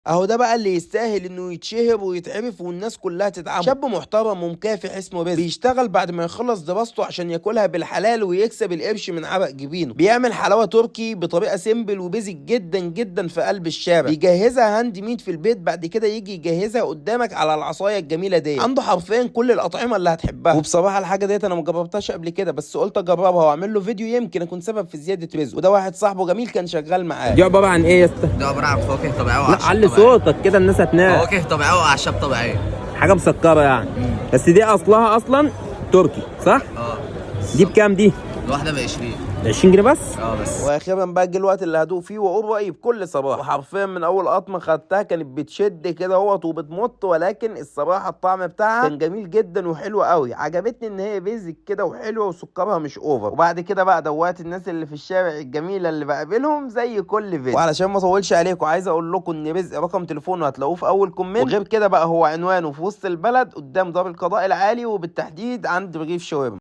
اهو ده بقى اللي يستاهل انه يتشهر ويتعرف والناس كلها تدعمه. شاب محترم ومكافح اسمه رزق، بيشتغل بعد ما يخلص دراسته عشان ياكلها بالحلال ويكسب القرش من عرق جبينه. بيعمل حلاوه تركي بطريقه سيمبل وبيزك جدا جدا في قلب الشارع. بيجهزها هاند ميد في البيت، بعد كده يجي يجهزها قدامك على العصايه الجميله دي. عنده حرفيا كل الاطعمه اللي هتحبها. وبصراحه الحاجه ديت انا ما جربتهاش قبل كده، بس قلت اجربها واعمل له فيديو يمكن اكون سبب في زياده رزقه. وده واحد صاحبه جميل كان شغال معاه. دي عباره عن ايه يا اسطى؟ ده عبارة عن فواكه طبيعية لا وأعشاب علي طبيعية. صوتك كده الناس هتنام. فواكه طبيعية وأعشاب طبيعية. حاجه مسكره يعني. بس دي اصلها اصلا تركي صح؟ اه. دي بكام دي؟ الواحدة ب20. 20 جنيه بس؟ بس. واخيرا بقى جه الوقت اللي هدوق فيه واقول رايي بكل صراحه. وحرفيا من اول قطمه خدتها كانت بتشد كده اهوت وبتمط، ولكن الصراحه الطعم بتاعها كان جميل جدا وحلو قوي. عجبتني ان هي بيزك كده وحلوه وسكرها مش اوفر. وبعد كده بقى دوقت الناس اللي في الشارع الجميله اللي بقابلهم زي كل فيديو. وعلشان ما اطولش عليكم عايز اقول لكم ان رزق رقم تليفونه هتلاقوه في اول كومنت، وغير كده بقى هو عنوانه في وسط البلد قدام دار القضاء العالي، وبالتحديد عند رغيف شاورما.